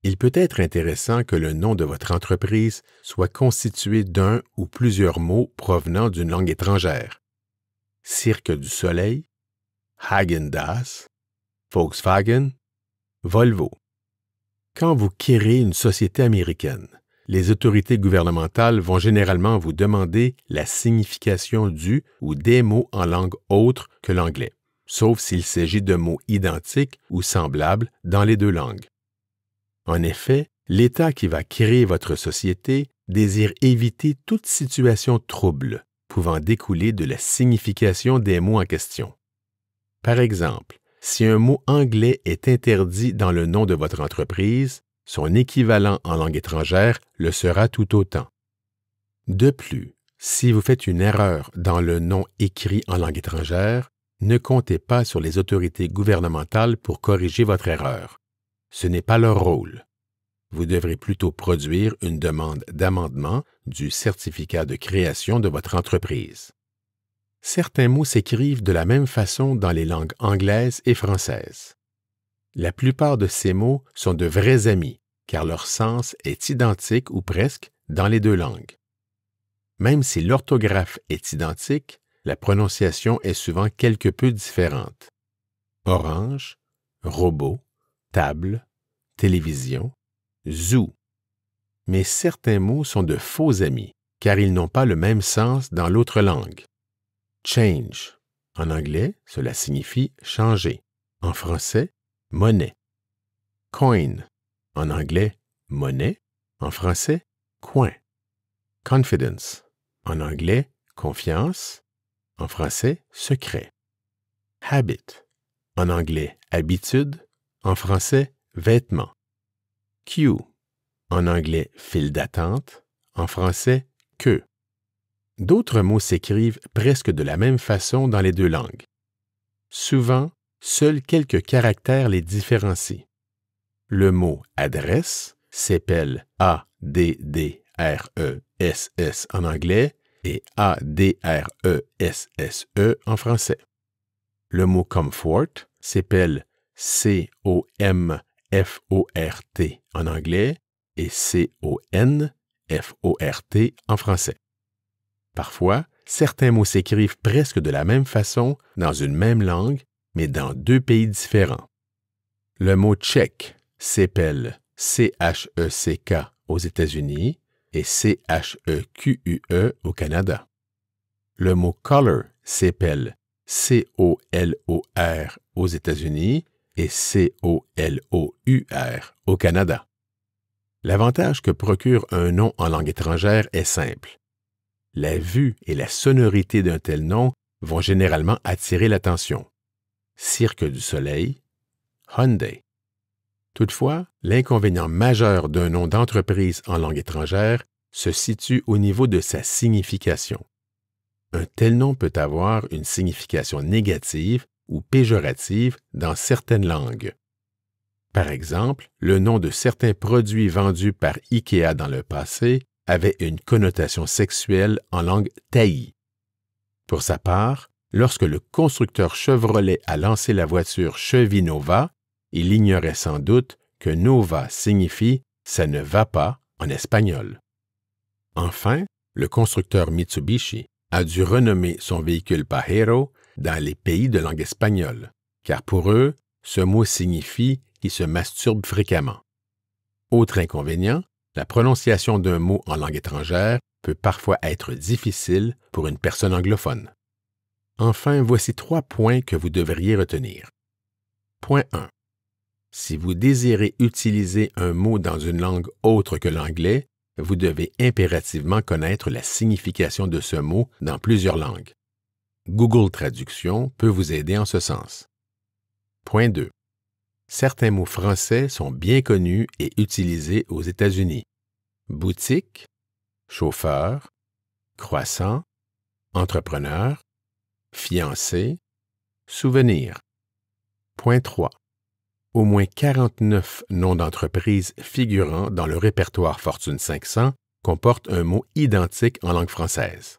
Il peut être intéressant que le nom de votre entreprise soit constitué d'un ou plusieurs mots provenant d'une langue étrangère. Cirque du Soleil, Häagen-Dazs, Volkswagen, Volvo. Quand vous créez une société américaine, les autorités gouvernementales vont généralement vous demander la signification du ou des mots en langue autre que l'anglais, sauf s'il s'agit de mots identiques ou semblables dans les deux langues. En effet, l'État qui va créer votre société désire éviter toute situation trouble pouvant découler de la signification des mots en question. Par exemple, si un mot anglais est interdit dans le nom de votre entreprise, son équivalent en langue étrangère le sera tout autant. De plus, si vous faites une erreur dans le nom écrit en langue étrangère, ne comptez pas sur les autorités gouvernementales pour corriger votre erreur. Ce n'est pas leur rôle. Vous devrez plutôt produire une demande d'amendement du certificat de création de votre entreprise. Certains mots s'écrivent de la même façon dans les langues anglaises et françaises. La plupart de ces mots sont de vrais amis, car leur sens est identique ou presque dans les deux langues. Même si l'orthographe est identique, la prononciation est souvent quelque peu différente. Orange, robot, table, télévision, zoo. Mais certains mots sont de faux amis, car ils n'ont pas le même sens dans l'autre langue. Change. En anglais, cela signifie changer. En français, monnaie. Coin. En anglais, monnaie. En français, coin. Confidence. En anglais, confiance. En français, secret. Habit. En anglais, habitude. En français, vêtement. Queue. En anglais, file d'attente. En français, queue. D'autres mots s'écrivent presque de la même façon dans les deux langues. Souvent, seuls quelques caractères les différencient. Le mot adresse s'épelle A-D-D-R-E-S-S en anglais et A-D-R-E-S-S-E en français. Le mot comfort s'épelle C-O-M-F-O-R-T en anglais et C-O-N-F-O-R-T en français. Parfois, certains mots s'écrivent presque de la même façon dans une même langue, mais dans deux pays différents. Le mot tchèque s'épelle C-H-E-C-K aux États-Unis et C-H-E-Q-U-E au Canada. Le mot color s'épelle C-O-L-O-R aux États-Unis et C-O-L-O-U-R au Canada. L'avantage que procure un nom en langue étrangère est simple. La vue et la sonorité d'un tel nom vont généralement attirer l'attention. Cirque du Soleil, Hyundai. Toutefois, l'inconvénient majeur d'un nom d'entreprise en langue étrangère se situe au niveau de sa signification. Un tel nom peut avoir une signification négative ou péjorative dans certaines langues. Par exemple, le nom de certains produits vendus par IKEA dans le passé avait une connotation sexuelle en langue taï. Pour sa part, lorsque le constructeur Chevrolet a lancé la voiture Chevy Nova, il ignorait sans doute que Nova signifie « ça ne va pas » en espagnol. Enfin, le constructeur Mitsubishi a dû renommer son véhicule Pajero dans les pays de langue espagnole, car pour eux, ce mot signifie « qui se masturbe fréquemment ». Autre inconvénient, la prononciation d'un mot en langue étrangère peut parfois être difficile pour une personne anglophone. Enfin, voici 3 points que vous devriez retenir. Point 1. Si vous désirez utiliser un mot dans une langue autre que l'anglais, vous devez impérativement connaître la signification de ce mot dans plusieurs langues. Google Traduction peut vous aider en ce sens. Point 2. Certains mots français sont bien connus et utilisés aux États-Unis. Boutique, chauffeur, croissant, entrepreneur, fiancé, souvenir. Point 3. Au moins 49 noms d'entreprises figurant dans le répertoire Fortune 500 comportent un mot identique en langue française.